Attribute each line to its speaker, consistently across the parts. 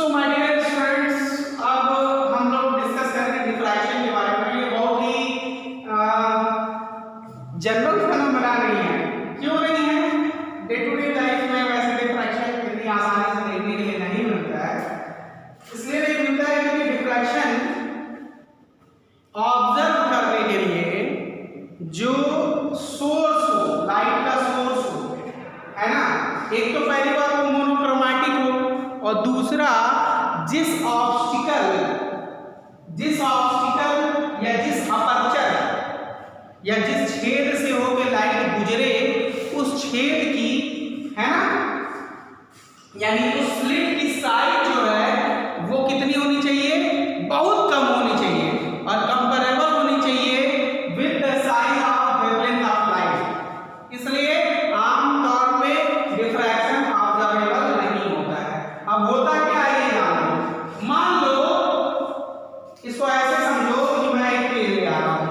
Speaker 1: So my dear students, अब हम लोग डिस्कस करेंगे डिफ्रैक्शन के बारे में। ये बहुत ही जनरल फिनोमेना नहीं है। क्यों नहीं है? डे टू डे लाइफ में वैसे डिफ्रैक्शन इतनी आसानी से देखने के लिए नहीं मिलता है। इसलिए नहीं मिलता है क्योंकि डिफ्रैक्शन ऑब्जर्व करने के लिए जो सोर्स हो, लाइट का सोर्स हो, है ना, एक तो पहली बात वो मोनोक्रोमैटिक हो और दूसरा जिस ऑब्स्टिकल या जिस अपर्चर या जिस छेद से होकर लाइट गुजरे उस छेद की, है ना, यानी उस स्लिट की साइज जो है वो कितनी होनी चाहिए? बहुत कम होनी चाहिए और कंपेरेबल होनी चाहिए with the size of wavelength of light. इसलिए आमतौर पे डिफ्रैक्शन ऑब्जर्वेबल नहीं होता है। अब होता क्या है ये जानो। मान लो इसको ऐसे समझो कि मैं एक पेड़ ले आ रहा हूं,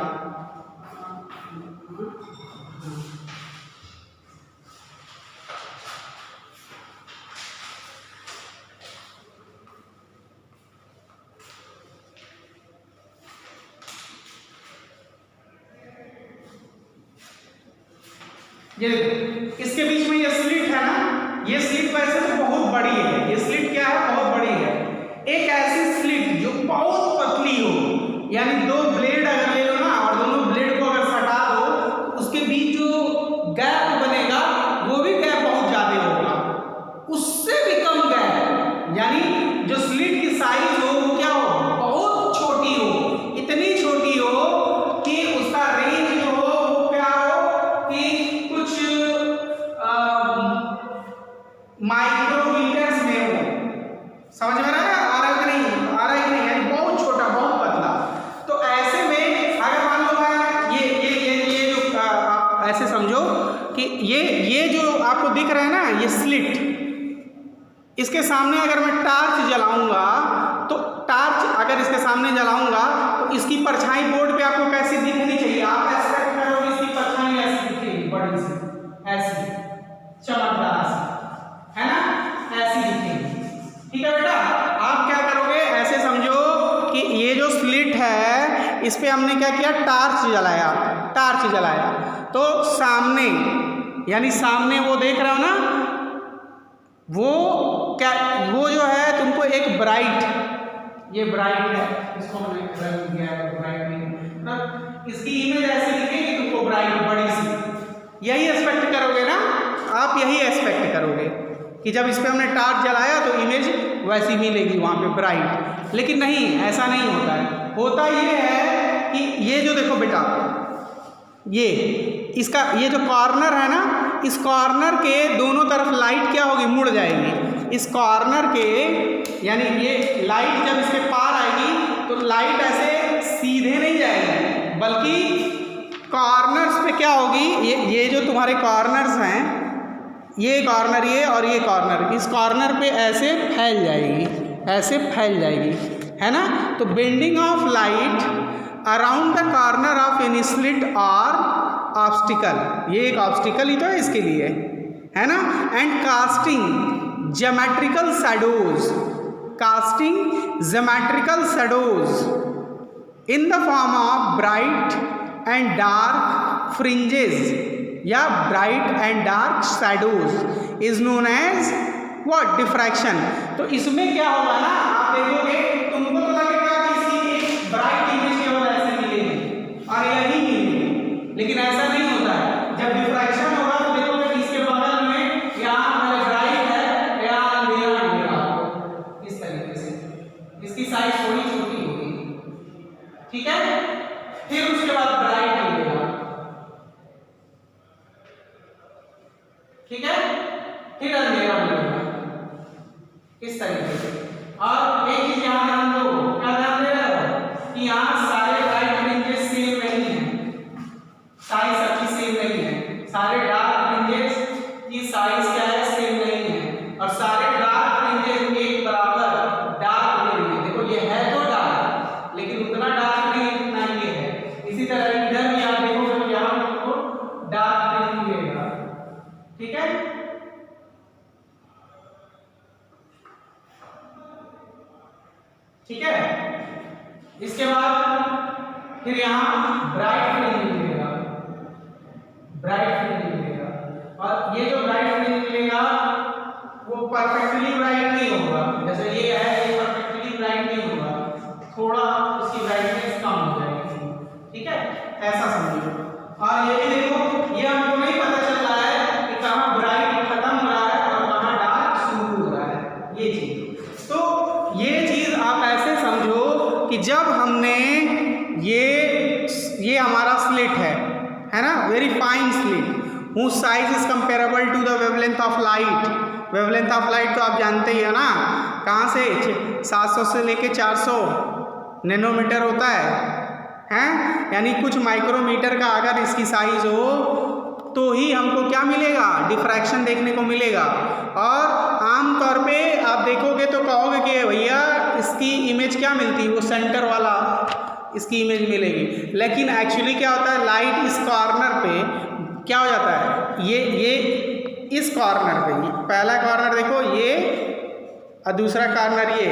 Speaker 1: ये देखो इसके बीच में ये स्लिट है ना, ये स्लिट वैसे तो बहुत बड़ी है। ये स्लिट क्या है? बहुत बड़ी है। एक ऐसी स्लिट जो बहुत पतली हो, यानी दो ब्लेड अगर ले लो ना और दोनों ब्लेड को अगर सटा दो तो उसके बीच जो गैप बनेगा वो भी गैप बहुत ज्यादा होगा, उससे भी कम गैप, यानी जो स्लिट की साइज हो वो क्या हो? बहुत छोटी हो, इतनी छोटी हो कि उसका रेंज जो हो वो क्या हो कि कुछ माइक्रोमीटर्स में हो। समझ में आ रहा है कि नहीं? आ रहा है कि नहीं? यानी बहुत छोटा, बहुत पतला। तो ऐसे में अगर मान लो मैं ये जो आप ऐसे समझो कि ये जो आपको दिख रहा है ना, ये स्लिट, इसके सामने अगर मैं टार्च जलाऊंगा तो टार्च अगर इसके सामने जलाऊंगा तो इसकी परछाई बोर्ड पे आपको कैसी दिखनी चाहिए? आप एक्सपेक्ट करोगे इसकी परछाई ऐसी दिखेगी, बड़ी सी, ऐसी चमकदार सी, है ना, ऐसी दिखेगी। ठीक है बेटा, आप क्या करोगे? ऐसे समझो कि ये जो स्लिट है इस पे हमने क्या किया? टार्च जलाया तो सामने, यानी सामने वो देख रहे हो ना, वो क्या, वो जो है तुमको एक ब्राइट, ये ब्राइट है, इसको मैंने रंग दिया है ब्राइट नहीं ना, इसकी इमेज ऐसी दिखेगी तुमको ब्राइट, बड़ी सी। यही एक्सपेक्ट करोगे ना आप? यही एक्सपेक्ट करोगे कि जब इस पे हमने टार्च जलाया तो इमेज वैसी मिलेगी वहां पे ब्राइट। लेकिन नहीं, ऐसा नहीं होता है। होता ये है कि ये जो देखो बेटा, ये इसका ये जो कॉर्नर है ना, इस कॉर्नर के दोनों तरफ लाइट क्या होगी? मुड़ जाएगी। इस कॉर्नर के, यानी ये लाइट जब इसके पार आएगी तो लाइट ऐसे सीधे नहीं जाएगी, बल्कि कॉर्नर्स पे क्या होगी? ये जो तुम्हारे कॉर्नर्स हैं, ये कॉर्नर, ये और ये कॉर्नर, इस कॉर्नर पे ऐसे फैल जाएगी, ऐसे फैल जाएगी, है ना। तो bending of light around the corner of any slit और ऑब्स्टिकल, ये एक ऑब्स्टिकल ही तो है इसके लिए, है ना। And casting geometrical shadows in the form of bright and dark fringes या bright and dark shadows is known as what? Diffraction. तो इसमें क्या होगा ना, आप देखोगे तुमको तो लगेगा कि इसकी एक ब्राइट इमेज केवल ऐसे मिलेगी और यही मिलेगी, लेकिन ऐसा नहीं होता है। जब डिफ्रैक्शन होगा तो देखोगे कि इसके बगल में यहाँ ब्राइट है, यहाँ अंधेरा होगा, इस तरीके से इसकी साइज थोड़ी छोटी होगी, ठीक है। फिर उसके बाद ब्राइट मिलेगा, ठीक है, फिर अंधेरा मिलेगा, इस तरीके से। और एक चीज यहाँ ध्यान दो, क्या ध्यान दे रहे हो कि यहाँ सारे लाइट फ्रिंजेस सेम नहीं है, साइज सबकी सेम नहीं है। सारे डार्क फ्रिंजेस की साइज क्या है? सेम नहीं है। और सारे डार्क फ्रिंजेस एक बराबर डार्क नहीं है। देखो ये है तो डार्क, लेकिन उतना डार्क नहीं जितना ये है। इसी तरह इधर भी आप देखोगे तो यहाँ आपको डार्क फ्रिंज मिलेगा, ठीक है। ठीक है। इसके बाद फिर यहाँ ब्राइट फ्रिंज मिलेगा, ब्राइट फ्रिंज मिलेगा, और ये जो ब्राइट फ्रिंज मिलेगा वो परफेक्टली ब्राइट नहीं होगा, जैसे ये है ये परफेक्टली ब्राइट नहीं होगा, थोड़ा उसकी ब्राइटनेस कम हो जाएगी, ठीक है, ऐसा समझिए। और ये भी देखो, ये हमको नहीं पता चल रहा है कि कहाँ ब्राइट खत्म हो रहा है और कहाँ डार्क शुरू हो रहा है, ये चीज। तो ये चीज आप ऐसे समझो कि जब हमने ये हमारा स्लिट है ना, very fine slit, whose size is comparable to the wavelength of light। Wavelength of light तो आप जानते ही है ना, कहाँ से 700 से लेके 400 नैनोमीटर होता है, यानी कुछ माइक्रोमीटर का अगर इसकी साइज हो तो ही हमको क्या मिलेगा, डिफ्रैक्शन देखने को मिलेगा। और आमतौर पे आप देखोगे तो कहोगे कि भैया इसकी इमेज क्या मिलती है, वो सेंटर वाला इसकी इमेज मिलेगी, लेकिन एक्चुअली क्या होता है, लाइट इस कॉर्नर पे क्या हो जाता है, ये इस कॉर्नर पे, पहला कॉर्नर देखो ये और दूसरा कॉर्नर ये,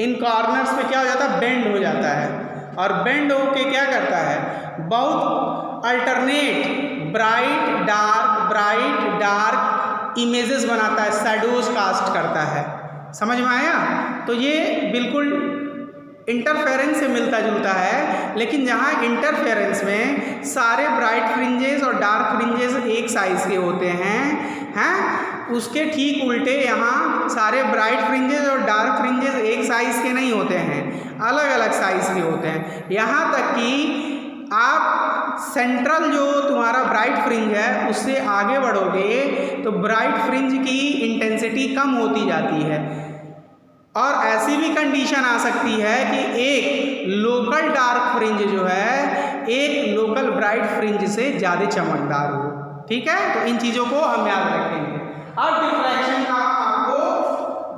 Speaker 1: इन कॉर्नर्स पे क्या हो जाता है, बेंड हो जाता है, और बेंड होके क्या करता है, बहुत अल्टरनेट ब्राइट डार्क इमेजेस बनाता है, शैडोज कास्ट करता है। समझ में आया? तो ये बिल्कुल इंटरफेरेंस से मिलता जुलता है, लेकिन जहाँ इंटरफेरेंस में सारे ब्राइट फ्रिंजेस और डार्क फ्रिंजेस एक साइज के होते हैं, उसके ठीक उल्टे यहाँ सारे ब्राइट फ्रिंजेस और डार्क फ्रिंजेस एक साइज के नहीं होते हैं, अलग अलग साइज के होते हैं। यहाँ तक कि आप सेंट्रल जो तुम्हारा ब्राइट फ्रिंज है उससे आगे बढ़ोगे तो ब्राइट फ्रिंज की इंटेंसिटी कम होती जाती है, और ऐसी भी कंडीशन आ सकती है कि एक लोकल डार्क फ्रिंज जो है एक लोकल ब्राइट फ्रिंज से ज़्यादा चमकदार हो, ठीक है। तो इन चीज़ों को हम याद रखेंगे। अब डिफ्रैक्शन का आपको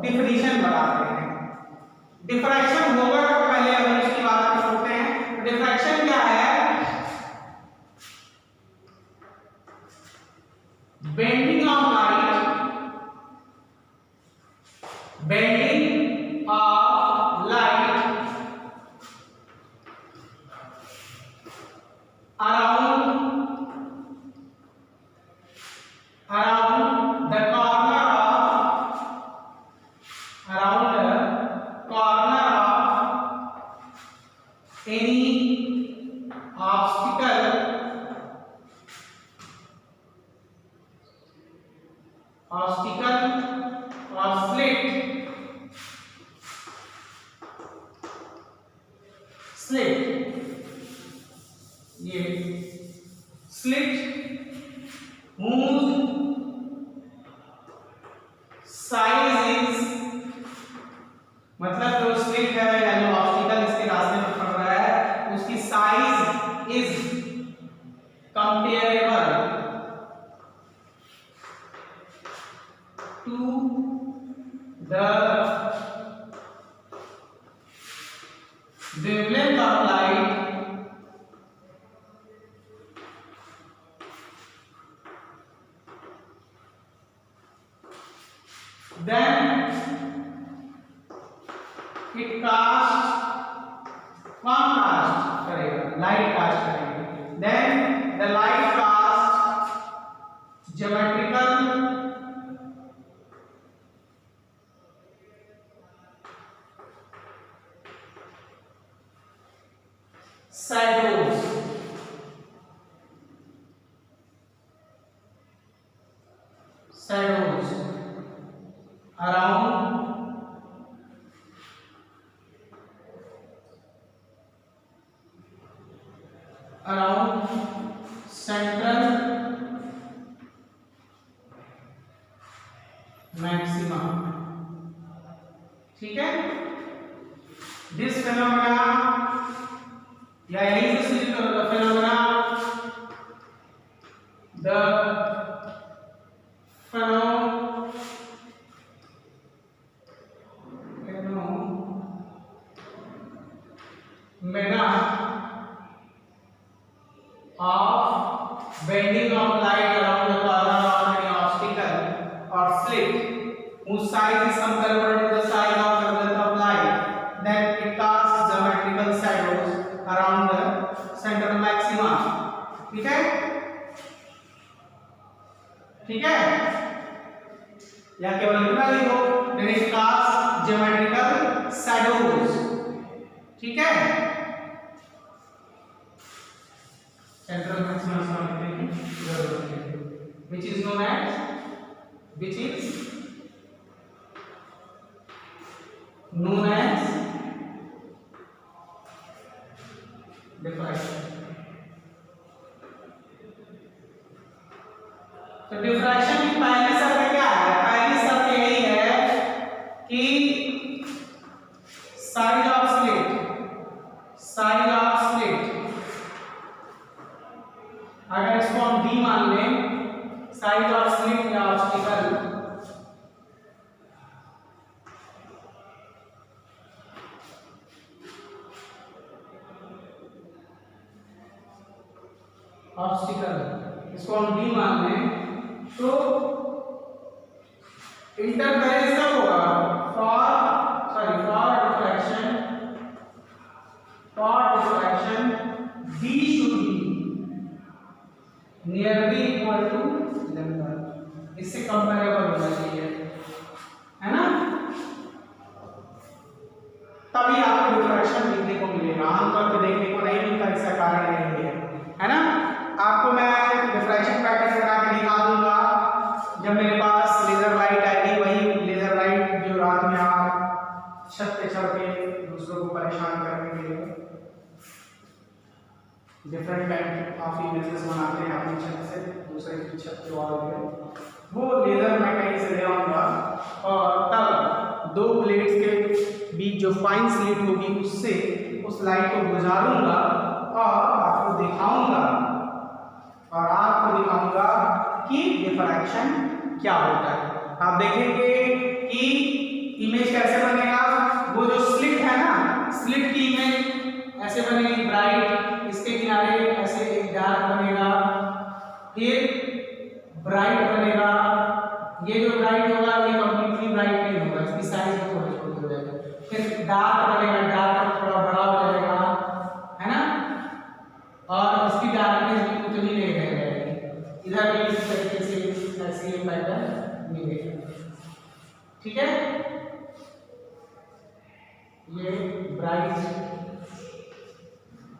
Speaker 1: डिफिनीशन बताते हैं। डिफ्रैक्शन होगा कब, पहले हम इसकी बात करते हैं। डिफ्रैक्शन क्या है, bending of light, bending of light around the corner of any obstacle or slit, ये स्लिट whose size is, मतलब जो स्लिट है या जो ऑब्स्टिकल इसके रास्ते में पड़ रहा है उसकी size is comparable to the wavelength of light then it cast, कौन कास्ट करेगा, लाइट कास्ट करेगा, then the light cast geometrical shadows around central maxima, ठीक है। दिस फेनोमेना या यही से शुरू करो, the phenomena of bending of light around the corner of any obstacle or slit whose size is comparable to the size of the wavelength of light, then it है, या केवल इतना लिखो, then it cast geometrical shadows. ठीक है, central maximum which is known as diffraction। तो diffraction की पहली शर्त क्या है? पहली शर्त यही है कि साइज ऑफ स्लिट अगर इसको हम डी मान लें, साइज ऑफ स्लिट या ऑब्स्टिकल इसको हम डी मान लें, तो इंटरफेरेंस कब होगा? For diffraction d should be nearly equal to lambda, इससे कंपैरेबल होना चाहिए, है ना, तभी आपको डिफ्रैक्शन देखने को मिलेगा। आमतौर पर देखने को नहीं मिलता, इसका कारण यही है ना। आपको मैं डिफ्रैक्शन पैटर्न बना के दिखा दूंगा जब मेरे पास लेजर लाइट आएगी। वही लेजर लाइट जो रात में आप छत पे चढ़ के दूसरों को परेशान करने के लिए डिफरेंट टाइप ऑफ इमेजेस बनाते हैं अपनी छत से दूसरे की छत पे वॉल पे, वो लेजर मैं कहीं से ले आऊंगा और तब दो प्लेट्स के बीच जो फाइन स्लिट होगी उससे उस लाइट को गुजारूंगा और आपको दिखाऊंगा कि डिफ्रैक्शन क्या होता है। आप देखेंगे कि इमेज कैसे बनेगा। वो जो स्लिट है ना, स्लिट की इमेज ऐसे बनेगी ब्राइट, इसके किनारे ऐसे एक डार्क बनेगा, फिर ब्राइट बनेगा। ये जो ब्राइट होगा ये कंप्लीटली ब्राइट नहीं होगा, इसकी साइज भी थोड़ी छोटी हो जाएगी। फिर डार्क बनेगा, डार्क थोड़ा बड़ा हो जाएगा, है ना, और इसकी डार्कनेस भी उतनी नहीं रह जाएगी। इधर भी इस तरीके से ऐसे ये पैटर्न मिलेगा। ठीक है, ये ब्राइट,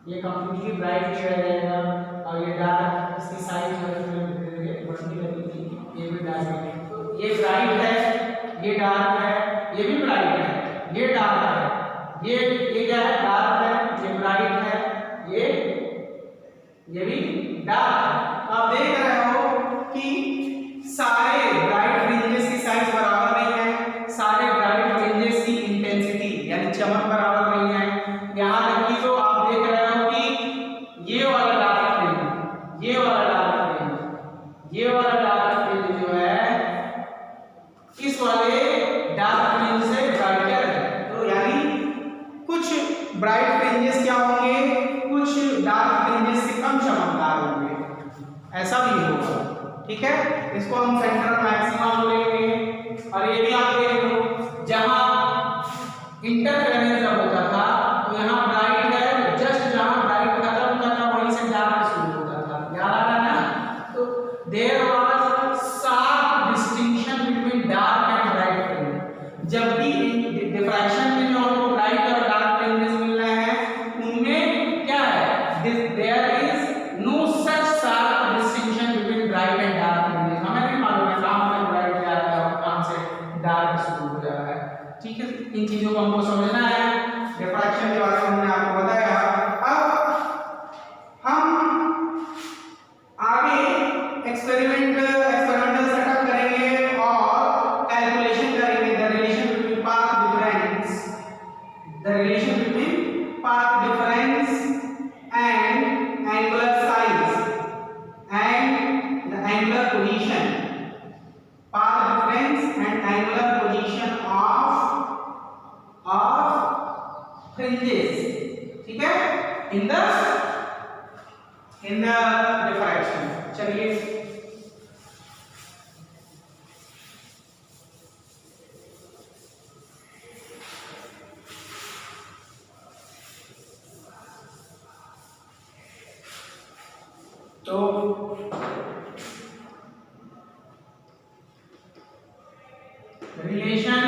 Speaker 1: ये कंप्लीटली ब्राइट नहीं रह जाएगा और ये डार्क, इसकी साइज बढ़ती रहेगी, ये भी डार्क है। तो ये ब्राइट है, ये डार्क है, ये भी ब्राइट है, ये डार्क है, ये क्या है, डार्क है, ये ब्राइट है, ये भी डार्क है। आप देख रहे हो कि सारे ब्राइट फ्रिंजेस की साइज बराबर नहीं है, सारे ब्राइट फ्रिंजेस की इंटेंसिटी यानी चमक बराबर नहीं है। यहाँ तक कि तो आप देख रहे हो कि ये वाला डार्क फ्रिंज, ये वाला डार्क फ्रिंज, ये वाला डार्क फ्रिंज जो है इस वाले डार्क फ्रिंज से ब्राइटर है। तो यानी कुछ ब्राइट फ्रिंजेस क्या होंगे, कुछ डार्क फ्रिंजेस से कम चमकदार होंगे, ऐसा भी होगा। ठीक है, इसको हम सेंट्रल मैक्सिमा बोलेंगे। और ये भी आप देख लो, जहां इंटरफेरेंस जब होता था तो यहाँ ब्राइट है, जस्ट जहां ब्राइट खत्म होता था वहीं से डार्क शुरू होता था, याद आ रहा है ना। तो there was sharp distinction between dark and bright fringe. जब भी डिफ्रैक्शन में जो हमको ब्राइट और डार्क फ्रिंजेस मिल रहे हैं उनमें क्या है, there is no such sharp distinction between bright and dark fringes. हमें नहीं मालूम है कहां से ब्राइट जा रहा है और कहां से डार्क शुरू हो जा रहा है। ठीक है, इन चीजों को हमको समझना है। डिफ्रैक्शन के बारे में हमने आपको बताया। अब हम आगे एक्सपेरिमेंटल सेटअप करेंगे और कैलकुलेशन करेंगे the relation between path difference and angular size and the angular position, path difference and angular position of fringes, ठीक है, in the diffraction। चलिए तो relation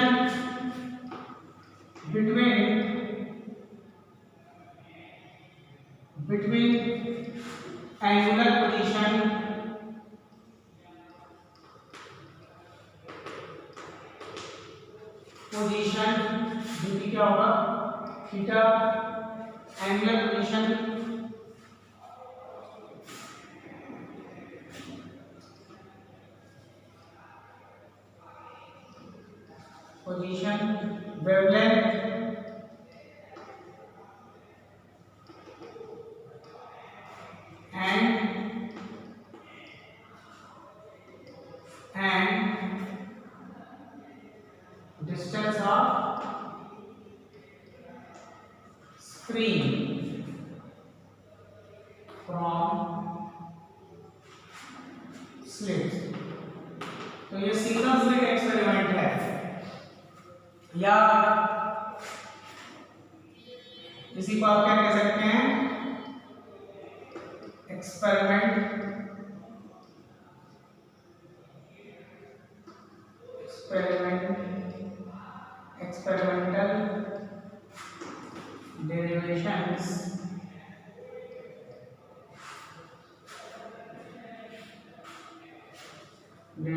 Speaker 1: between angular position जो क्या होगा theta angular position wavelength and distance of screen from slit। तो ये single slit experiment है या इसी को आप क्या कह सकते हैं experimental derivations for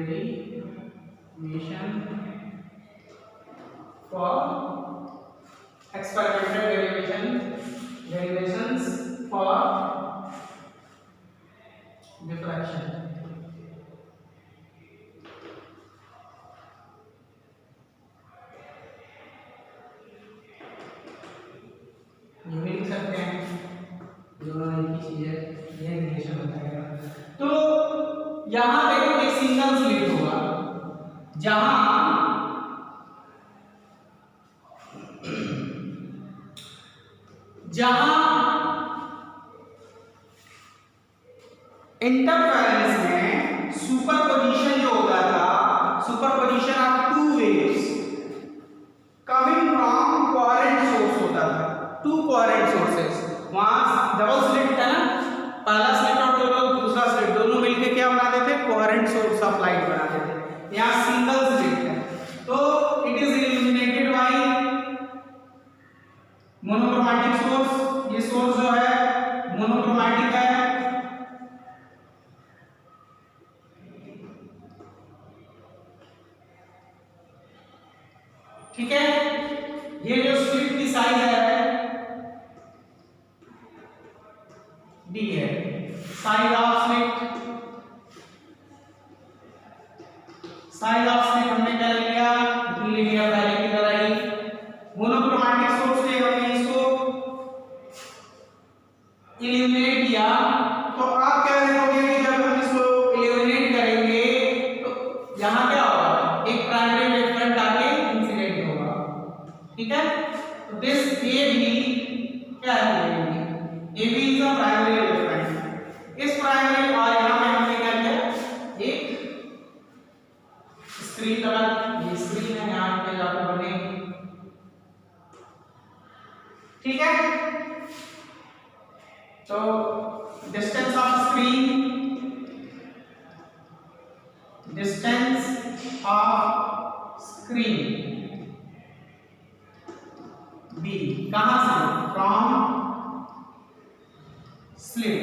Speaker 1: derivations for diffraction। ये भी लिख सकते हैं दोनों एक ही चीज है, ये रिलेशन बताएगा। तो यहां देखो एक सिंगल स्लिट होगा जहां इंटरफेरेंस में सुपरपोजिशन जो होता था, superposition of two waves coming from coherent source होता था, टू कोहेरेंट सोर्सेस। वहां डबल स्लिट था ना, पहला स्लिट और दूसरा स्लिट दोनों मिलकर क्या बनाते थे, कोहेरेंट सोर्स ऑफ लाइट बनाते थे। यहाँ सिंगल स्लिट है तो it is illuminated by monochromatic source. ये सोर्स जो है मोनोक्रोमैटिक है, ठीक है। ये जो स्लिट की साइज है डी है, साइज ऑफ स्लिट हमने क्या ले लिया, डी ले लिया पहले की तरह ही। मोनोक्रोमैटिक सोर्स से हमने इसको इल्यूमिनेट किया तो आप क्या देखोगे कि जब हम इसको इल्यूमिनेट करेंगे तो यहां क्या होगा, एक प्राइमरी वेव फ्रंट आके इंसिडेंट होगा, ठीक है। तो दिस ए बी क्या है, A B is a primary wave front. इस प्राइमरी और यहां पे हमने क्या किया, एक स्क्रीन लगा, ये स्क्रीन है यहां पे आपको बनेगी, ठीक है। तो डिस्टेंस ऑफ स्क्रीन बी कहां से, फ्रॉम स्लिट।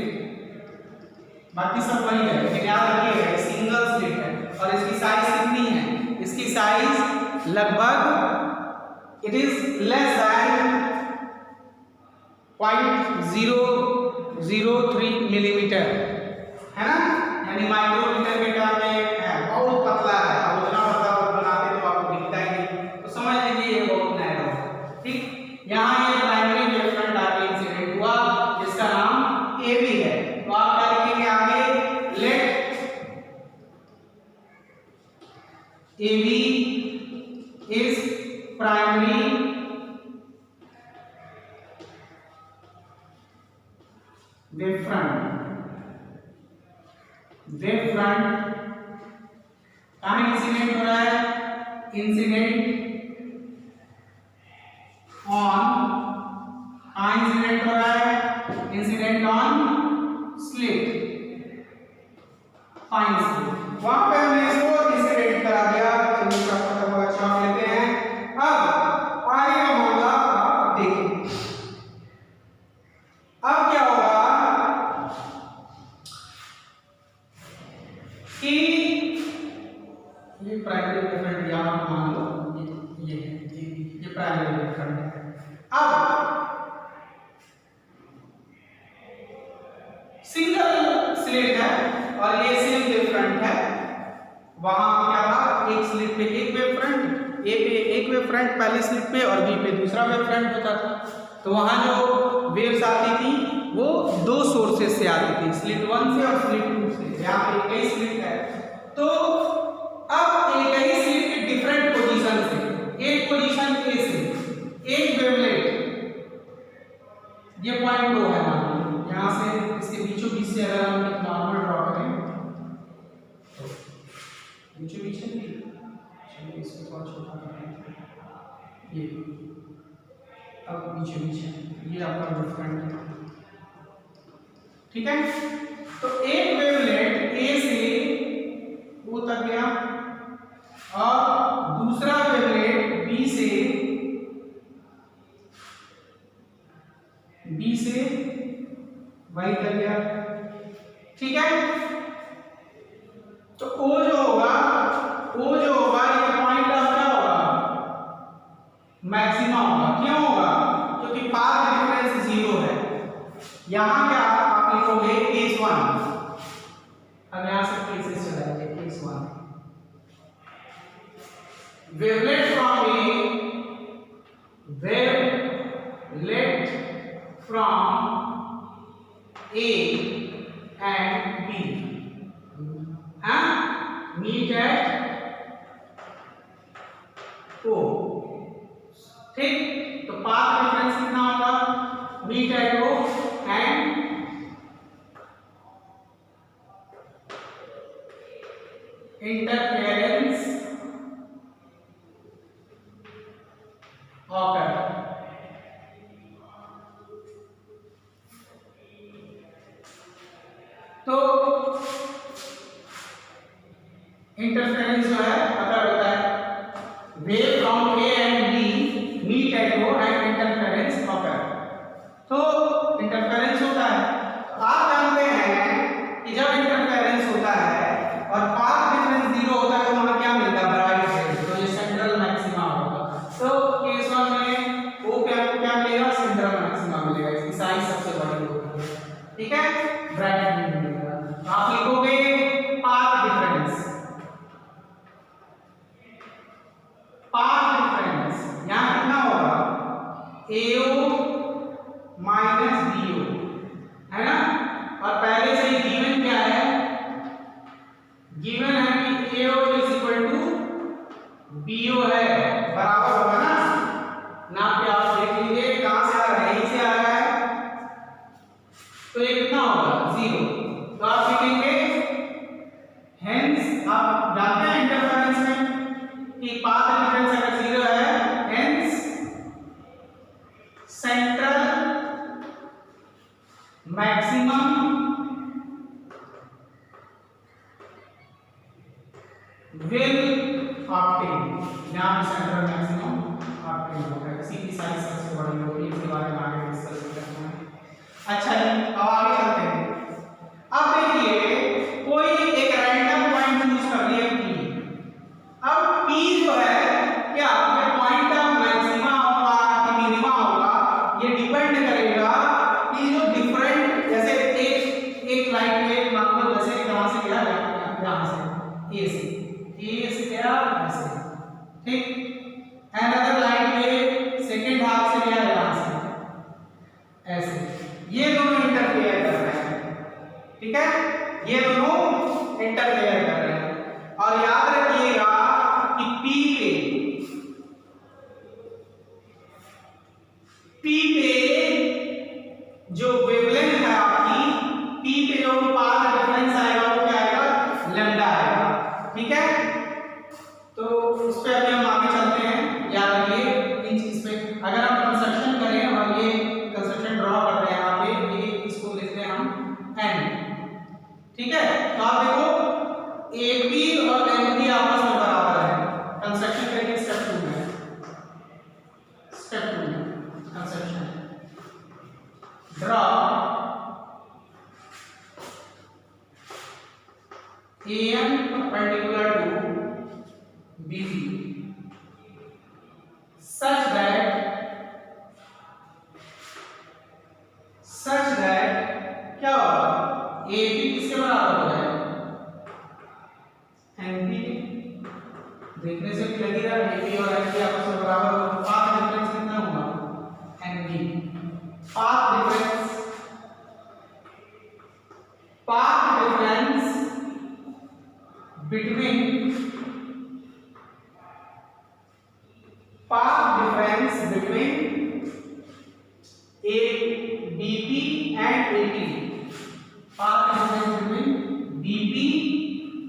Speaker 1: बाकी सब वही है लेकिन याद रखिएगा सिंगल स्लिट है और इसकी साइज कितनी है, इसकी साइज लगभग it is less than 0.003 millimetre है ना, यानी माइक्रोमीटर के टर्म में है, बहुत पतला है। अब उतना पतला बनाते तो आपको दिखता ही नहीं, तो समझ लीजिए ये बहुत नैरो है, ठीक। यहाँ ये प्राइमरी वेव फ्रंट आके इंसिडेंट हुआ जिसका नाम ए बी है। तो आप क्या लिखेंगे आगे, let A B is primary wave front कहां इंसिडेंट हो रहा है, इंसिडेंट ऑन, कहां इंसिडेंट हो रहा है, incident on slit, fine slit. वहां पे हमने इसको इंसिडेंट करा दिया, खत्म हुआ। ए पे एक वेव फ्रंट पहले स्लिट पे और बी पे दूसरा वेव फ्रंट होता था, तो वहाँ जो वेव्स आती थी वो दो सोर्सेस से आती थी, स्लिट 1 से और स्लिट 2 से। यहाँ पे एक ही स्लिट है, तो अब एक ही स्लिट के डिफरेंट पोजीशन से, एक पोजीशन ए से एक वेवलेट, ये पॉइंट 2 है मान लो, यहाँ से इसके बीचों बीच से अगर हम एक नॉर्मल ड्रॉ करें तो बीचों बीच है, चलिए इसको थोड़ा छोटा करें, ये अब बीचों बीच है, ये आपका डिफरेंट है, ठीक है। तो एक वेवलेट ए से ओ तक गया और दूसरा वेवलेट बी से वही तक गया, ठीक है। तो ओ जो होगा ये पॉइंट ऑफ क्या होगा, मैक्सिमा होगा। क्यों होगा, क्योंकि पाथ डिफरेंस 0 है। यहां क्या आप लिखोगे केस 1, अब यहां से केसेस चलाएंगे। Case 1, wavelet from A and B meet at O, ठीक। तो पाथ डिफरेंस कितना होगा, meet at O and interference occur। तो इंटरफेरेंस जो है पता होता है, wave from A and B meet at O and interference occur. तो इंटरफेरेंस होता है, तो आप जानते हैं कि जब इंटरफेरेंस होता है और पाथ डिफरेंस 0 होता है तो वहां क्या मिलता है, ब्राइट रेज, तो ये सेंट्रल मैक्सिमा होगा। तो केस 1 में वो क्या मिलेगा, सेंट्रल मैक्सिमा मिलेगा, इसकी साइज सबसे बड़ी होगी, ठीक है, ब्राइट रेज मिलेगा। तो आप लिखोगे पाथ डिफरेंस, यहां कितना होगा, AO माइनस BO, है ना। और पहले से ही गिवन क्या है, गिवन है कि AO is equal to BO है, बराबर होगा ना। नाप के आप देख लीजिए कहां से आ रहा है, यहीं से आ रहा है, तो ये कितना होगा 0। तो आप लिखेंगे हेंस, आप जानते हैं इंटरफेरेंस में कि पाथ डिफरेंस अगर 0 है, hence central maximum will obtain, यहां पे सेंट्रल मैक्सिमम ऑब्टेन होगा, इसी की साइज सबसे बड़ी होगी, इसके बारे में आगे डिस्कस करना है। अच्छा जी, अब आगे चलते हैं। अब देखिए कोई एक रैंडम पॉइंट यूज कर लिया P, अब P जो है क्या पॉइंट ऑफ मैक्सिमा होगा कि मिनिमा होगा, ये डिपेंड करेगा कि जो डिफरेंट, जैसे एक लाइट वेव मान लो, जैसे कहां से गया, यहां से ए से गया ऐसे, ठीक। Another light wave second half से गया यहां से ऐसे, ये दोनों इंटरफेयर कर रहे हैं, ठीक है, ये दोनों इंटरफेयर कर रहे हैं। और याद रखिएगा कि P पे जो वेवलेंथ है आपकी, P पे जो पाथ डिफरेंस आएगा वो क्या आएगा, लैम्डा आएगा, ठीक है। तो उस पे अभी हम आगे चलते हैं, याद रखिए इन path difference between a BP and AP, path difference between BP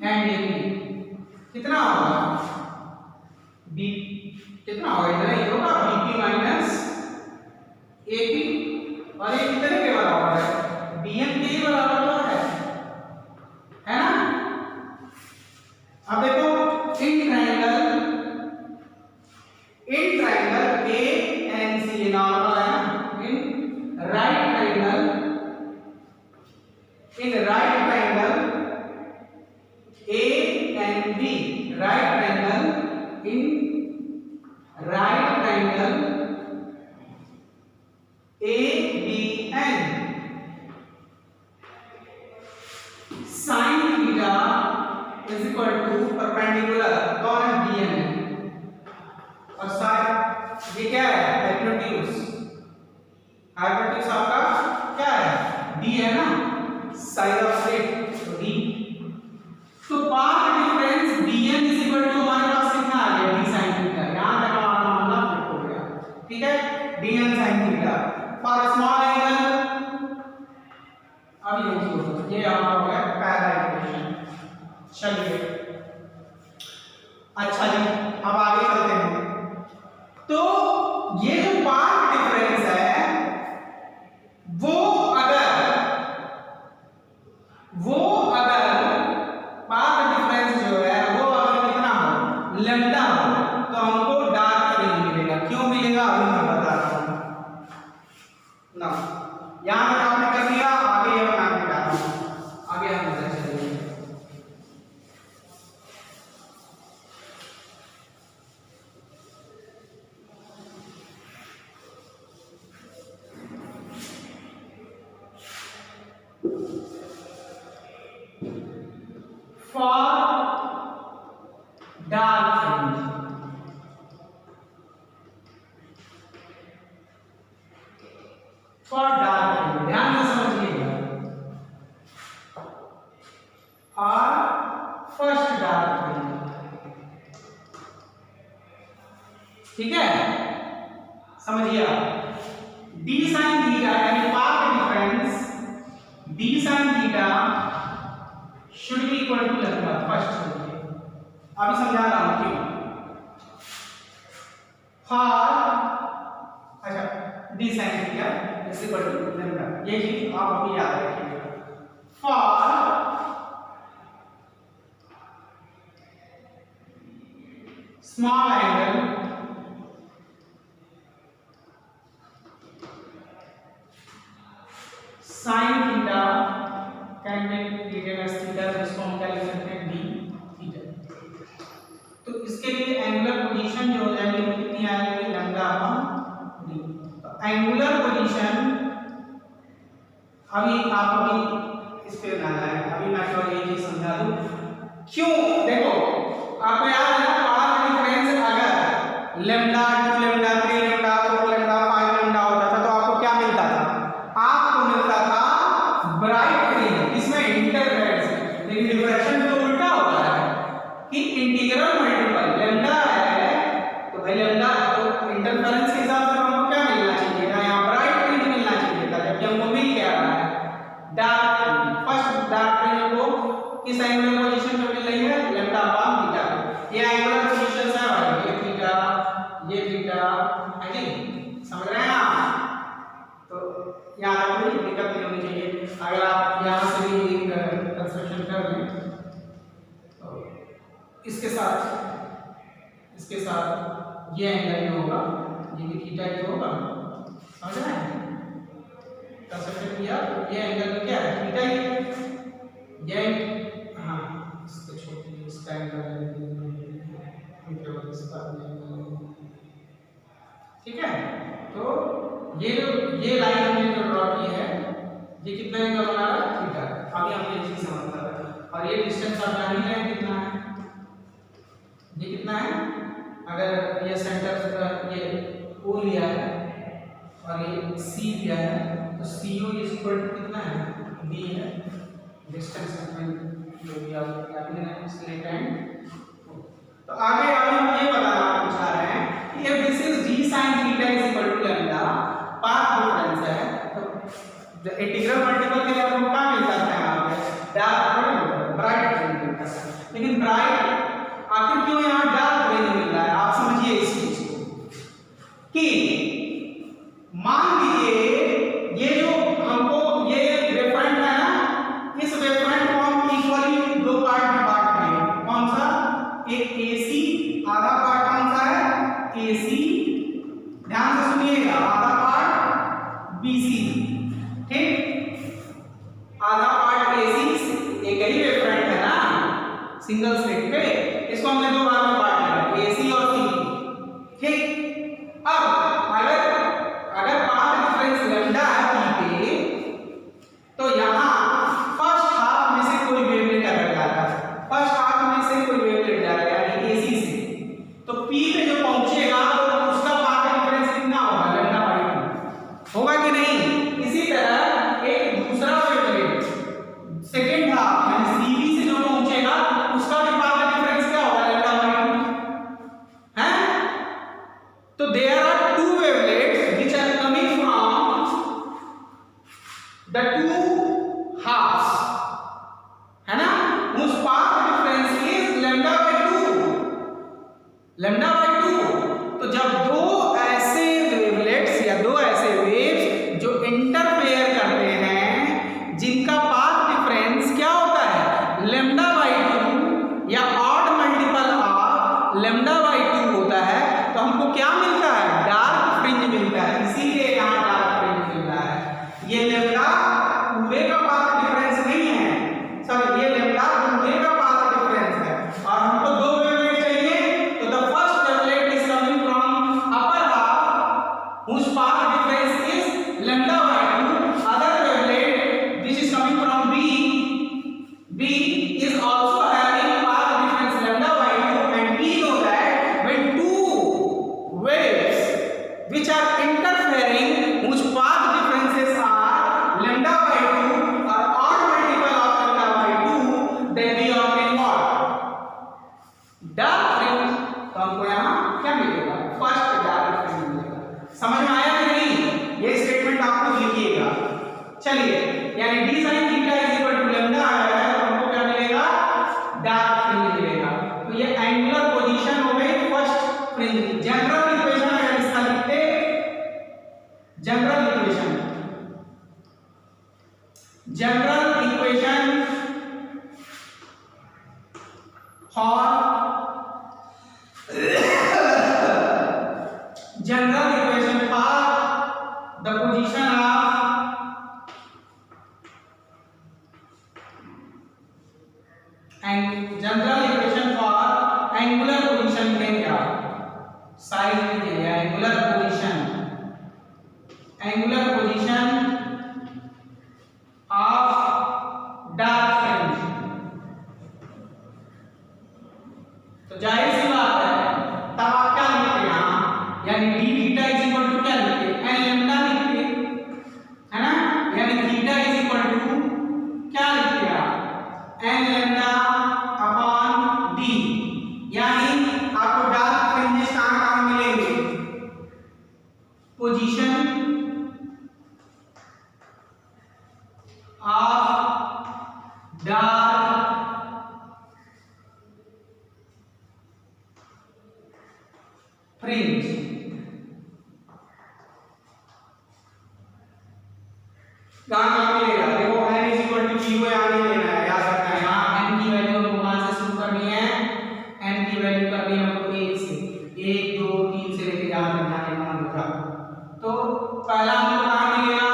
Speaker 1: and AP कितना होगा? B कितना होगा? इतना ही होगा, BP माइनस AP, और ये कितने के बराबर है? BN के ही बराबर तो है ना? अब देखो in triangle A and C normal है ना, in right triangle A and B, right triangle in right triangle ABN, sin theta is equal to perpendicular कौन है? BN है, और साइड ये क्या है? हाइपोटेन्यूज आपका क्या है? D है ना, साइड ऑफ स्लिट तो D, तो path difference BN is equal to हमारे पास कितना आ गया? D sin थीटा, यहां तक हमारा मामला फिट हो गया, ठीक है? DN sin theta for small angle, अब ये हमारा हो गया पहला इक्वेशन। चलिए अच्छा जी, अब आगे चलते हैं। तो ये जो पाथ डिफरेंस है वो अगर पाथ डिफरेंस जो है वो अगर कितना हो? लैम्डा हो, तो हमको डार्क फ्रिंज मिलेगा। क्यों मिलेगा अभी मैं बता रहा हूं ना, यहां तक आपने कर दिया, आगे ये मैं बता रहा हूं, आगे हम इधर चलेंगे। फॉर डार्क फ्रिंज ध्यान से समझिएगा, और फर्स्ट डार्क फ्रिंज, ठीक है? समझिए आप, D sin थीटा यानी path difference D sin theta should be equal to lambda first. अभी समझा रहा हूं क्यों। अच्छा D sin theta is equal to lambda, ये चीज आप अभी याद रखिएगा। For small angle sin theta can be written as theta, जिसको हम क्या लिख सकते हैं? D theta. तो इसके लिए एंगुलर पोजीशन जो हो जाएगी वो कितनी आएगी? Lambda upon D। तो एंगुलर पोजीशन अभी इस पे ना जाए, अभी मैं थोड़ा ये चीज समझा दूं क्यों। देखो आपको याद है ना, पाथ डिफरेंस अगर lambda 2 lambda 3 lambda 4 lambda 5 lambda होता था तो आपको क्या मिलता था? आपको मिलता था ब्राइट फ्रिंज, इसमें इंटरफेरेंस। लेकिन डिफरेंशियल तो उल्टा होता है कि इंटीग्रल मल्टीपल लैम्डा है तो भाई लैम्डा तो इंटरफेरेंस के हिसाब से हमको क्या मिलना चाहिए था? यहाँ ब्राइट फ्रिंज मिलना चाहिए था, जबकि हमको मिल क्या रहा है? Dark fringe. First dark fringe को किस एंगुलर पोजीशन पे मिल रही है? Lambda upon theta. ये एंगुलर पोजीशंस है भाई, ये थीटा है कि समझ रहे हैं आप? तो यहाँ कोई दिक्कत नहीं होनी चाहिए। अगर आप यहाँ से भी कंस्ट्रक्शन कर लें तो इसके साथ ये एंगल जो होगा ये भी थीटा ही होगा, समझ रहे हैं? कंस्ट्रक्शन किया तो ये एंगल क्या है? थीटा ही। ये हाँ इसको छोड़ दीजिए, इसका एंगल ठीक है? तो ये लाइन हमने जो ड्रॉ की है ये कितना एंगल बना रहा है? थीटा। अभी हमने ये चीज समझना है। और ये डिस्टेंस आप जान ही रहे हैं कितना है? ये कितना है? अगर ये सेंटर ये O लिया है और ये C लिया है तो CO इज इक्वल टू कितना है? B है। डिस्टेंस जो भी आप स्लेट एंड। तो आगे हम ये बताना चाह रहे हैं कि इंटीग्रल मल्टीपल के लिए हमको क्या मिलता है यहाँ पे? डार्क ब्राइट फ्रिंज मिलता है। लेकिन ब्राइट आखिर क्यों यहाँ डार्क फ्रिंज मिल रहा है? आप समझिए इस चीज को कि मान लीजिए ये जो हमको ये वेवफ्रंट है ना, इस वेवफ्रंट को हम इक्वली दो पार्ट में बांट लेंगे। कौन सा? एक AC, आधा पार्ट कौन सा है? AC, ध्यान से सुनिएगा, आधा पार्ट BC, ठीक? आधा पार्ट AC, एक ही वेवफ्रंट है ना सिंगल स्लिट पे, इसको हमने दो भाग में बांट लिया, AC और C, ठीक? अब अगर पाथ डिफरेंस लैम्डा है पे, तो यहाँ फर्स्ट हाफ में से कोई वेवलेट अगर जा रहा है, फर्स्ट हाफ में से कोई वेवलेट जा रहा है यानी AC से, तो P पे जो पहुंचेगा तो उसका पाथ डिफरेंस कितना होगा? लैम्डा बाई 2 होगा कि नहीं? इसी तरह एक दूसरा वेवलेट सेकेंड हाफ यानी CB से जो पहुंचेगा उसका भी पाथ डिफरेंस क्या होगा? लैम्डा बाई 2 है। तो there are two wavelets which are coming from the two halves, है ना, whose path difference is lambda by 2, lambda by 2। तो जब दो ऐसे वेवलेट्स या दो ऐसे वेव्स जो इंटरफेयर करते हैं जिनका पाथ डिफरेंस क्या होता है? lambda by 2 या odd multiple of lambda by 2 होता है, तो हमको क्या मिलता है? डार्क फ्रिंज मिलता है। इसीलिए यहाँ डार्क फ्रिंज मिल रहा है। ये लैम्डा पूरे का पाथ डिफरेंस नहीं है, सॉरी, ये लैम्डा पूरे का पाथ डिफरेंस है। और हमको दो वेवलेट चाहिए, तो the first wavelet is coming from upper half whose path difference is lambda by 2, other wavelet which is coming from B is also having path difference lambda by 2, and we know that when two waves which are interfering whose path differences are lambda by 2 or odd multiple of lambda by 2, then we obtain what? Dark fringe। तो हमको यहाँ क्या मिलेगा? First dark fringe मिलेगा। समझ में आया कि नहीं? ये स्टेटमेंट आप लोग लिखिएगा। चलिए, यानी d sin theta is equal to lambda आया है, तो हमको क्या मिलेगा? डार्क फ्रिंज मिलेगा। तो ये एंगुलर पोजीशन हो गई फर्स्ट फ्रिंज की। जनरल इक्वेशन अगर इसका लिखते, general equation for general equation for the position of and general equation for angular position में क्या साइज में दिया angular position of dark fringe. तो जाहिर सी बात है, तब आप क्या लिखते हैं यहाँ? यानी d theta is equal to क्या लिखते हैं? n लैम्डा लिखते हैं, है ना? यानी थीटा इज इक्वल टू क्या लिखते हैं आप? n lambda upon d। यानी आपको डार्क फ्रिंजेस कहाँ मिलेंगे? Position of dark fringe. कहाँ मिलेगा? देखो n इज इक्वल टू 0 यहाँ नहीं लेना है, याद रखना है। यहाँ n की वैल्यू हमको कहाँ से शुरू करनी है? n की वैल्यू करनी है हमको 1 से, 1 2 3 से लेके जहाँ तक जाने का मन होगा। तो पहला हमको कहाँ मिलेगा?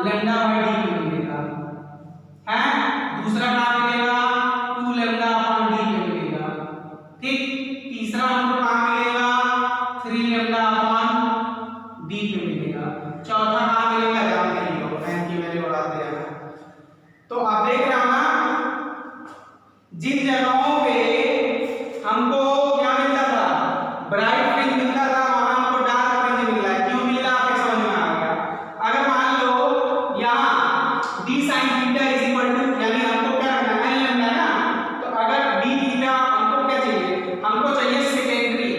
Speaker 1: लैम्डा बाई d पे मिलेगा, है। दूसरा कहाँ मिलेगा? 2 लैम्डा अपॉन d पे मिलेगा, ठीक। तीसरा हमको कहाँ मिलेगा? 3 लैम्डा अपॉन d पे मिलेगा। चौथा कहाँ मिलेगा? जानते ही हो, n की वैल्यू बढ़ाते हैं। तो आप देख रहे हो ना, जिन जगहों पे हमको क्या मिलता था? ब्राइट फ्रिंज मिलता था, वहां हमको डार्क फ्रिंज मिल रहा है। क्यों मिल रहा है? आपको समझ में आ गया। अगर मान लो यहाँ d sin theta is equal to, यानी हमको क्या करना है? n लैम्डा ना, तो अगर d थीटा हमको क्या चाहिए? हमको चाहिए सेकेंडरी,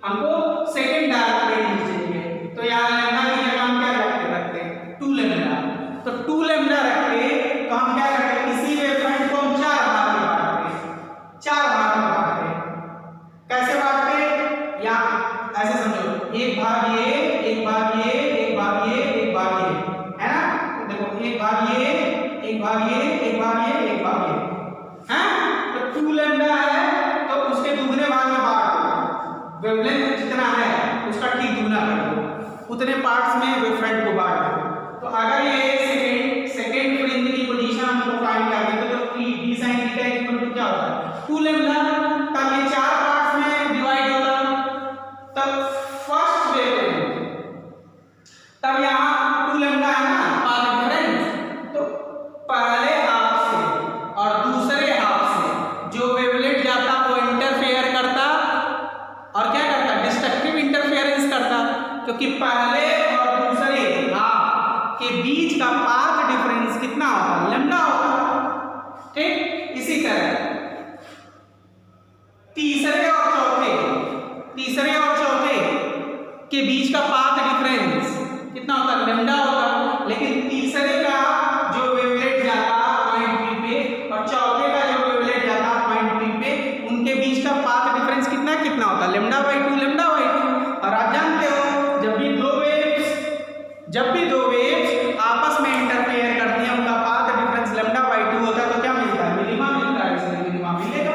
Speaker 1: हमको सेकेंड डार्क फ्रिंज चाहिए। तो यहाँ लैम्डा की जगह हम क्या रखते हैं? 2 लैम्डा। तो ऐसे समझो, एक भाग ये, एक भाग ये, एक भाग ये, एक भाग ये, है ना? तो देखो एक भाग ये, एक भाग ये, एक भाग ये, एक भाग ये, हैं? तो 2 लैम्डा है तो उसके दुगने भाग में बांट दो। वेवलेंथ जितना है उसका ठीक दुगना कर दो, उतने पार्ट्स में वेवफ्रंट को बांट दो। तो अगर ये सेकंड फ्रिंज की पोजीशन हमको फाइंड करनी है तो d sin theta equal to क्या होता है? 2 लैम्डा। तब ये 4 पार्ट्स में डिवाइड होता, तब फर्स्ट वेवलेंथ, तब यहाँ 2 लैम्डा है ना पाथ डिफरेंस, तो पहले हाफ से और दूसरे हाफ से जो वेवलेंथ जाता वो इंटरफेयर करता और क्या करता? डिस्ट्रक्टिव इंटरफेरेंस करता, क्योंकि पहले और दूसरे हाफ के बीच का पाथ डिफरेंस कितना होता? लैम्डा होता। ठीक, इसी तरह तीसरे और चौथे के बीच का पाथ डिफरेंस कितना होता? लैम्डा होता। लेकिन तीसरे का जो वेवलेंथ जाता पॉइंट P पे और चौथे का जो वेवलेंथ जाता पॉइंट P पे, उनके बीच का पाथ डिफरेंस कितना होता? Lambda by 2, lambda by 2। और आप जानते हो जब भी दो वेव्स आपस में इंटरफेयर करती हैं उनका पाथ डिफरेंस लैम्डा बाई 2 होता है, तो क्या मिलता है? मिनिमा मिलता है, इसलिए मिनिमा मिलेगा।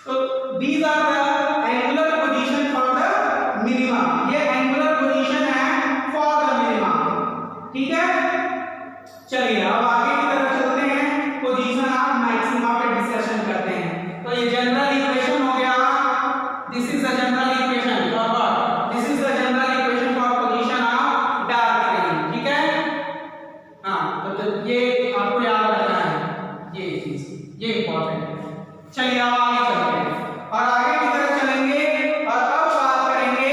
Speaker 1: तो these are the angular position for the minima, ये एंगुलर पोजीशन है फॉर द मिनिमा। ठीक है, चलिए अब आगे की तरफ चलते हैं, पोजीशन ऑफ मैक्सिमा पे डिस्कशन करते हैं। तो ये जनरल इक्वेशन हो गया, this is the general equation for what? This is the general equation for position of dark fringe. ठीक है, हाँ, तो ये आपको याद रखना है, ये चीज, ये इंपॉर्टेंट है। चलिए अब आगे चलते हैं और आगे की तरफ चलेंगे और अब बात करेंगे,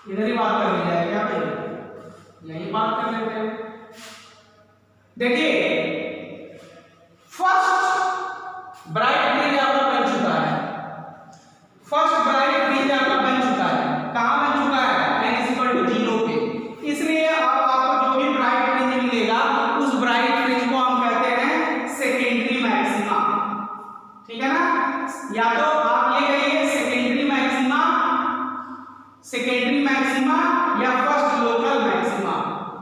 Speaker 1: इधर ही बात कर ली जाए क्या भाई? यही बात कर लेते हैं। देखिए फर्स्ट ब्राइट फ्रिंज आपका बन चुका है, फर्स्ट ब्राइट फ्रिंज आपका बन चुका है। कहां बन चुका है? n = 0 पे। इसलिए अब आपको जो भी ब्राइट फ्रिंज मिलेगा उस ब्राइट फ्रिंज को हम कहते हैं सेकेंडरी मैक्सिमा। ठीक है ना? या तो आप ये कहिए सेकेंडरी मैक्सिमा या फर्स्ट लोकल मैक्सिमा,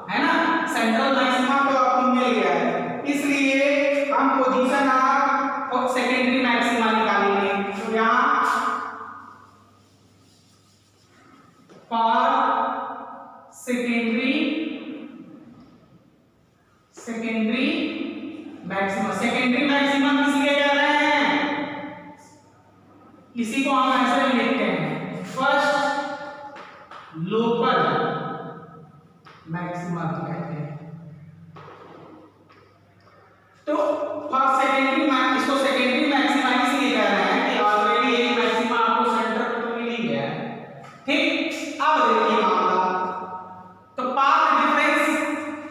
Speaker 1: है ना? सेंट्रल मैक्सिमा तो आपको मिल गया है, इसलिए हम पोजीशन ऑफ सेकेंडरी मैक्सिमा निकालेंगे। तो यहाँ फॉर सेकेंडरी मैक्सिमा किसलिए कह रहे हैं? इसी को हम ऐसे भी लिखते हैं फर्स्ट लोकल मैक्सिमा कहते हैं। तो फर्स्ट सेकेंडरी इसको सेकेंडरी मैक्सिमा इसलिए कह रहे हैं कि ऑलरेडी एक मैक्सिमा आपको सेंटर पे तो मिल ही गया है। ठीक, अब देखिए मामला, तो पाथ डिफरेंस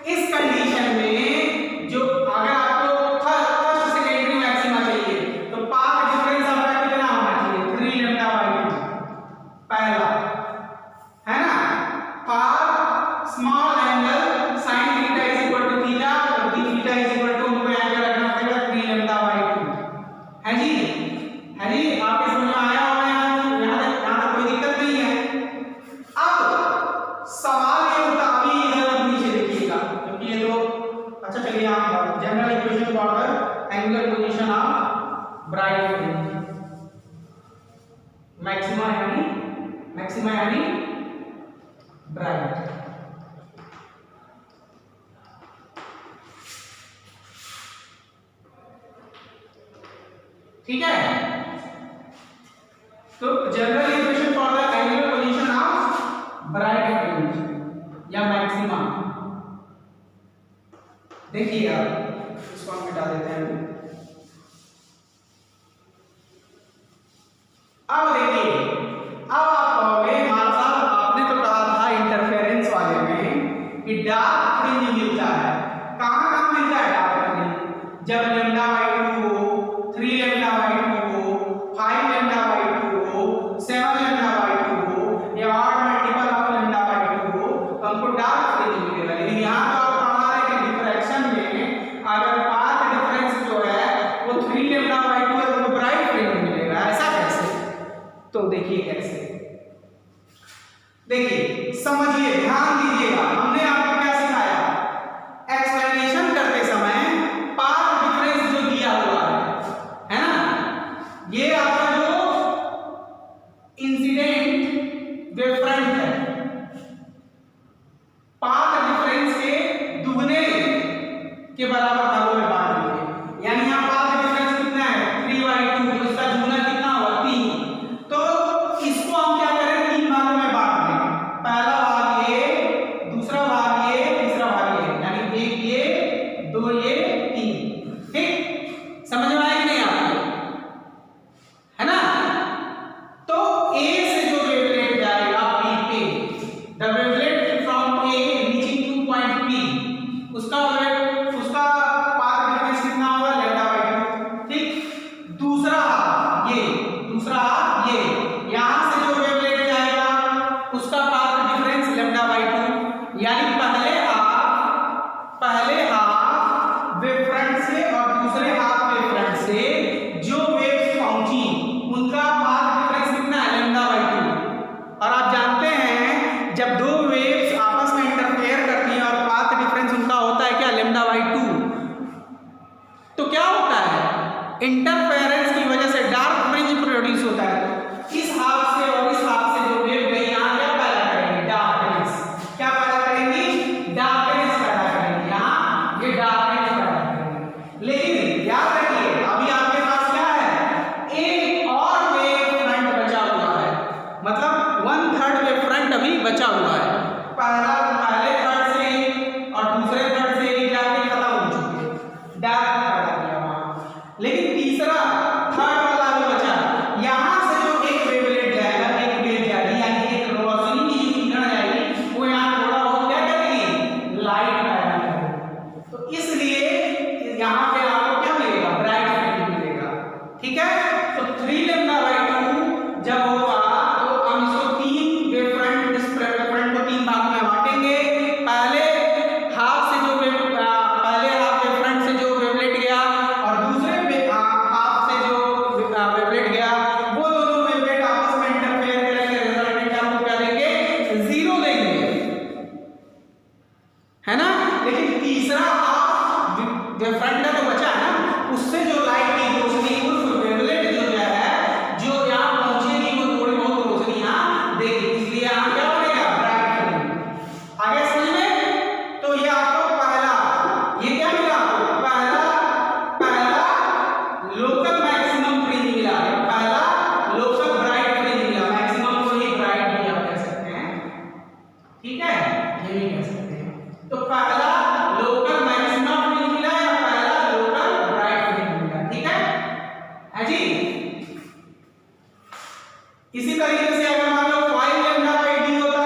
Speaker 1: इस कंडीशन में जो अगर आपको फर्स्ट सेकेंडरी मैक्सिमा चाहिए तो पाथ डिफरेंस आपका कितना होना चाहिए? 3 लैम्डा बाई 2 पहला, है ना? Path small angle sin theta is equal to theta और d theta is equal to, उनको यहां पे रखना पड़ेगा 3 लैम्डा बाई 2। है जी? आपके समझ में आया होगा? यहां तक कोई दिक्कत नहीं है। अब सवाल ये होता, अभी इधर नीचे देखिएगा क्योंकि ये तो अच्छा, चलिए आप general equation for the angular position of bright fringe, maxima यानी ब्राइट। ठीक है, तो general equation for the angular position of bright fringe या मैक्सिमा, देखिए आप इसको हम मिटा देते हैं। अब देखिए, अब आप कहोगे मान साहब आपने तो कहा था इंटरफेरेंस वाले में कि डार्क फ्रिंज मिलता है। कहां मिलता है डार्क फ्रिंज? जब लैम्डा बाई 2 हो, 3 लैम्डा बाई 2 हो, 5 लैम्डा बाई 2 हो, 7 लैम्डा बाई 2 हो या odd multiple of lambda by 2 हो, तो हमको डार्क फ्रिंज मिलेगा। लेकिन यहाँ तो आप पढ़ा रहे हैं कि डिफ्रैक्शन में अगर पाथ डिफरेंस जो है वो 3 लैम्डा बाई 2 है तो ब्राइट फ्रिंज देखिए समझिए, ध्यान दीजिएगा, हमने आपको क्या सिखाया, एक्सप्लेनेशन करते समय पाथ डिफरेंस जो दिया हुआ है ना, ये आपका जो इंसिडेंट वेव फ्रंट है, पाथ डिफरेंस के दुगने के बराबर भागों में बांट लीजिए। यानी यहाँ पाथ डिफरेंस कितना है 3/2, तो इसका दुगना कितना हुआ 3। तो इसको हम क्या करें, 3 भागों में बांट दें। पहला भाग ये, दूसरा भाग ये, तीसरा भाग ये, यानी 1 ये, 2 ये, 3। ठीक, समझ में आया कि नहीं आपको, है ना। तो A से जो वेवलेट जाएगा P पे, the wavelet from A reaching two point P, उसका पाथ डिफरेंस कितना होगा λ/2। ठीक, दूसरा हाफ ये, यहां से जो वेवलेट जाएगा उसका पाथ डिफरेंस λ/2। यानी पहले हाफ वेव फ्रंट से और दूसरे हाफ वेव फ्रंट से जो वेव्स पहुंची उनका पाथ डिफरेंस कितना है λ/2। और आप जानते हैं जब दो वेव्स आपस में इंटरफेयर करती हैं और पाथ डिफरेंस उनका होता है क्या λ/2, तो क्या होता है, इंटरफेरेंस की वजह से डार्क फ्रिंज प्रोड्यूस होता है। इस हाफ से और इस हाफ से जो वेव गई यहाँ क्या पैदा करेंगे, डार्कनेस। क्या पैदा करेंगी, डार्कनेस पैदा करेंगे, यहाँ ये डार्कनेस पैदा करेंगे। लेकिन याद रखिए अभी आपके पास क्या है, एक और वेव फ्रंट बचा हुआ है, मतलब 1/3 वेव फ्रंट अभी बचा हुआ है। पहले थर्ड से और दूसरे थर्ड से ये जाके खत्म हो चुके, डार्क पैदा किया वहां। लेकिन तीसरा थर्ड वाला भी बचा, यहां से जो एक वेवलेट जाएगा, एक वेव जाएगी, यानी एक रोशनी की जो किरण जाएगी वो यहां थोड़ा बहुत क्या करेगी, लाइट पैदा करेगी। तो इसलिए यहां पे आपको क्या मिलेगा, ब्राइट फ्रिंज मिलेगा। ठीक है, तो 3λ/2 जब होगा तो हम इसको 3 वेव फ्रंट, इस वेव फ्रंट को 3 भाग में बांटेंगे। पहले हाफ वेव फ्रंट से जो वेवलेट गया और दूसरे हाफ से जो वेवलेट गया, वो दोनों वेवलेट आपस में इंटरफेयर करेंगे, रिजल्टेंट आपको क्या देंगे, 0 देंगे, है ना। लेकिन तीसरा हाफ वेव फ्रंट का तो बचा है ना, उससे जो लाइट की रोशनी उस वेवलेट जो है जो यहाँ पहुंचेगी वो थोड़ी बहुत रोशनी यहाँ देगी, इसलिए यहाँ क्या बनेगा, ब्राइट फ्रिंज। आगे समझ में, तो ये आपको ये क्या मिला, पहला लोकल मैक्सिमम फ्रिंज मिला है, पहला लोकल ब्राइट फ्रिंज मिला, मैक्सिमम को ही ब्राइट भी आप कह सकते हैं। ठीक है, ये भी कह सकते हैं। तो पहला लोकल मैक्सिमम फ्रिंज मिला या पहला लोकल ब्राइट फ्रिंज मिला, ठीक है जी। इसी तरीके से अगर मान लो 5λ/d होता,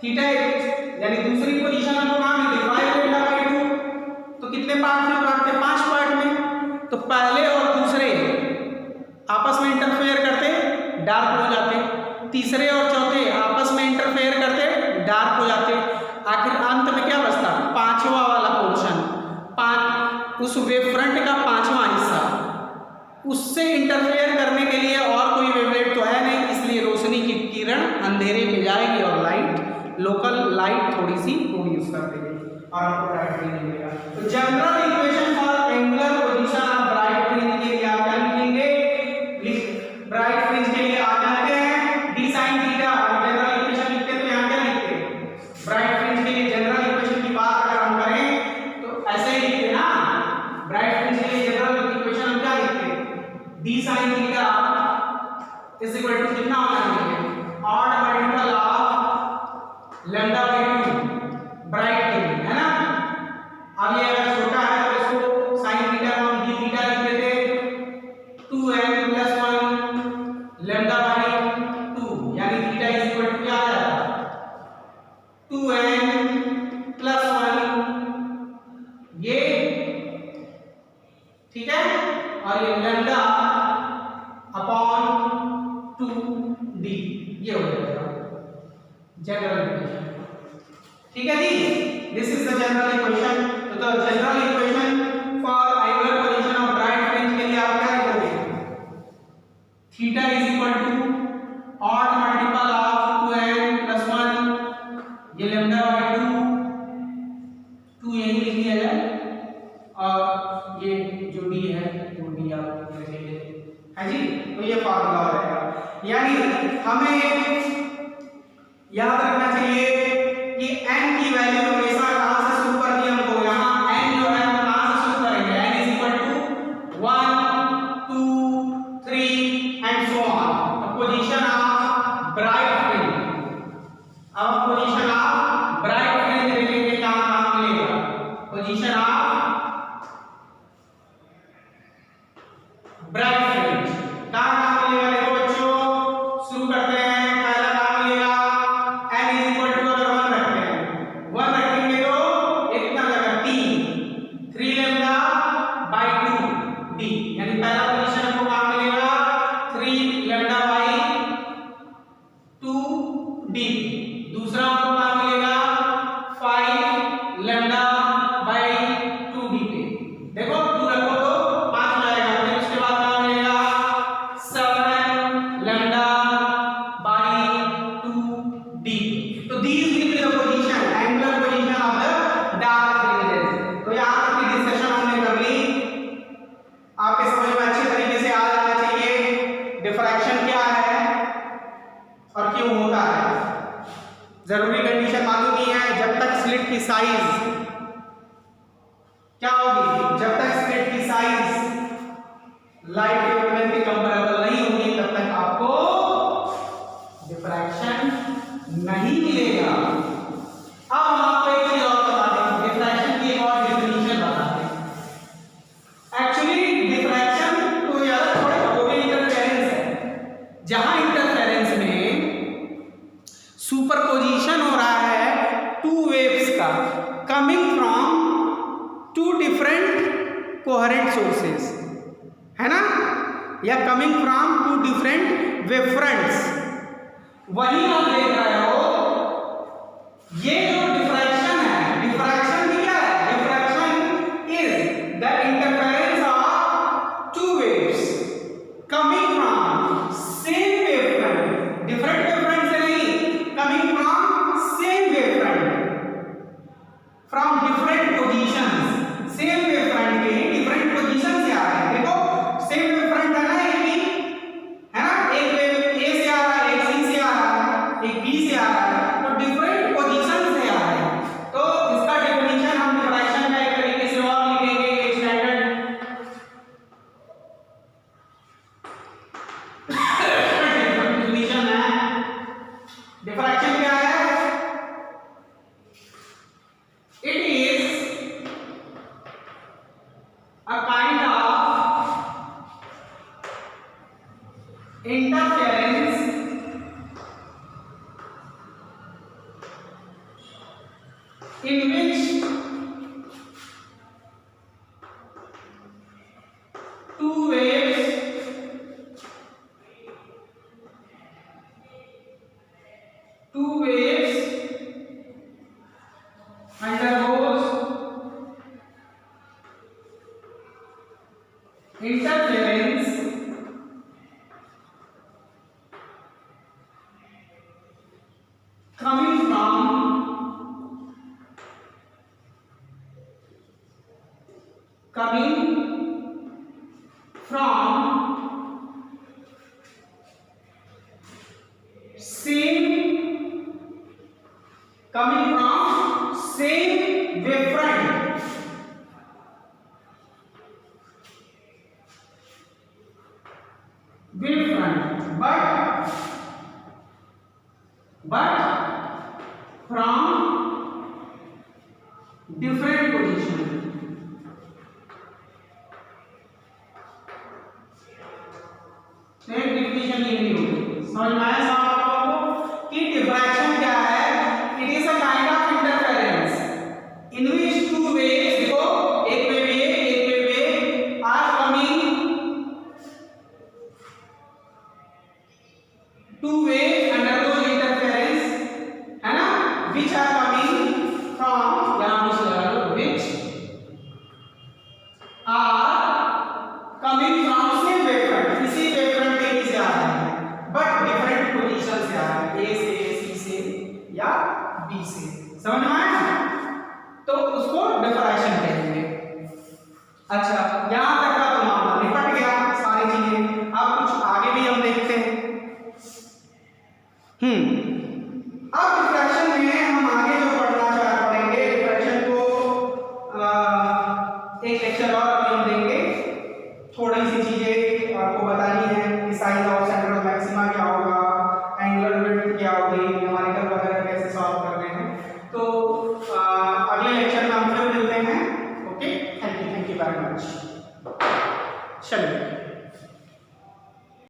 Speaker 1: थीटा यानी दूसरी पोजीशन हमको कहां मिलती, 5λ/2, तो कितने पार्ट में बांटते, 5 पार्ट में। तो पहले और दूसरे आपस में इंटरफेयर करते डार्क हो जाते, तीसरे और चौथे आपस में इंटरफेयर करते डार्क हो जाते, आखिर अंत में क्या बचता, पांचवा वाला पोर्शन, उस वेव फ्रंट का 5वां हिस्सा, उससे इंटरफेयर करने के लिए और कोई वेवलेट तो है नहीं, इसलिए रोशनी की किरण अंधेरे में जाएगी और लोकल लाइट थोड़ी सी प्रोड्यूस कर देगी और आपको ब्राइट फ्रिंज मिलेगा। तो general equation for angular position of bright fringe के लिए आप क्या लिखेंगे, ब्राइट फ्रिंज के लिए आप जानते हैं d sin theta, general equation लिखते तो यहां क्या लिखते, ब्राइट फ्रिंज के लिए जनरल इक्वेशन की बात अगर हम करें तो ऐसे ही लिखते ना, ब्राइट फ्रिंज के लिए जनरल इक्वेशन हम क्या लिखते, d sin theta is equal to कितना होना चाहिए, ऑड मल्टीपल ऑफ λ/2 ब्राइट के लिए, है ना। अब ये अगर छोटा है तो इसको sin थीटा को हम d थीटा लिख देते, 2n + 1 λ/2, यानी थीटा इज इक्वल टू क्या आ जाएगा, 2n + 1 ये, ठीक है, और ये λ/2d, ये हो जाएगा जनरल इक्वेशन। ठीक है जी, this is the general equation. तो the general equation for angular position of bright fringe के लिए आप क्या लिखोगे, theta is equal to odd multiple of 2n तो ये फार्मूला हो जाएगा। यानी हमें याद रखना चाहिए कि n की वैल्यू हमेशा कहां से शुरू कर दी हमको, यहां n जो है हम कहां से शुरू करेंगे, n इज इक्वल टू 1 2 3 and so on. Position of bright fringe, अब पोजीशन ऑफ ब्राइट फ्रिंज देखेंगे कहां मिलेगा। पोजीशन ऑफ ब्राइट फ्रिंज कहां मिलेगा, देखो बच्चों शुरू करते हैं। पहला कहां मिलेगा, n इज इक्वल टू अगर 1 रखते हैं, 1 रखेंगे तो कितना लगेगा 3 लैम्डा बाय 2 d, यानी पहला पोजीशन हमको कहां मिलेगा 3 लैम्डा बाय 2 d। दूसरा हमको कहां मिलेगा 5 लैम्डा बाय 2 d पे, देखो 2 रखो तो 5 जाएगा। फिर उसके बाद कहां मिलेगा 7 लैम्डा बाय 2 d। तो these will be the position, angular position of the dark fringes। तो यहाँ तक की डिस्कशन हमने कर ली, आपके समझ में अच्छे तरीके से आ जाना चाहिए डिफ्रैक्शन क्या है और क्यों होता है। जरूरी कंडीशन मालूम नहीं है, जब तक स्लिट की साइज क्या होगी, जब तक स्लिट की साइज लाइट वेवलेंथ के कंपैरेबल नहीं होगी तब तक आपको डिफ्रैक्शन नहीं मिलेगा। अब हम आपको एक चीज और बताते हैं, डिफ्रैक्शन की एक और डेफिनेशन बताते हैं। एक्चुअली डिफ्रैक्शन तो यार थोड़ा छोटे इंटरफेरेंस है, जहां इंटरफेरेंस में सुपरपोजिशन हो रहा है टू वेव्स का coming from two different coherent sources, है ना, या coming from two different wave fronts. वही आप देख रहे हो, ये जो डिफ्रैक्शन है, डिफ्रैक्शन भी क्या है, diffraction is the interference of two waves coming from same wave front, different wave front से नहीं, coming from same wave front from different positions. Same wave front के डिफरेंट पोजीशन से आ रहे हैं। देखो सेम वेव फ्रंट है ना, ये भी है ना, एक वेव ए से आ रहा है, एक सी से आ रहा है, एक बी से आ रहा है, तो डिफरेंट पोजीशन से आ रहे हैं। तो इसका डेफिनेशन हम डिफ्रैक्शन का एक तरीके से और लिखेंगे, स्टैंडर्ड डेफिनेशन है। डिफ्रैक्शन क्या है, it is a kind of interference in which two waves undergoes interference coming from same wave front, but from different position। Definition ये नहीं होगी, समझ में आया आप लोगों को कि डिफ्रैक्शन क्या है। It is a kind of interference in which two waves, देखो एक वेव ए एक wave A are coming, two waves undergoes interference, है ना, विच आर कमिंग फ्रॉम, यहां पे लगा लो, which are coming from same wave front, इसी वेव फ्रंट के से आ रहे हैं बट डिफरेंट पोजीशन से आ रहे हैं, ए से, सी से या बी से। समझ में आया, तो उसको डिफ्रैक्शन कहेंगे। अच्छा, यहां तक का तो मामला निपट गया सारी चीजें। अब कुछ आगे भी अब डिफ्रैक्शन में हम आगे जो पढ़ेंगे डिफ्रैक्शन को एक लेक्चर और हम देंगे। थोड़ी सी चीजें आपको बतानी है कि साइज ऑफ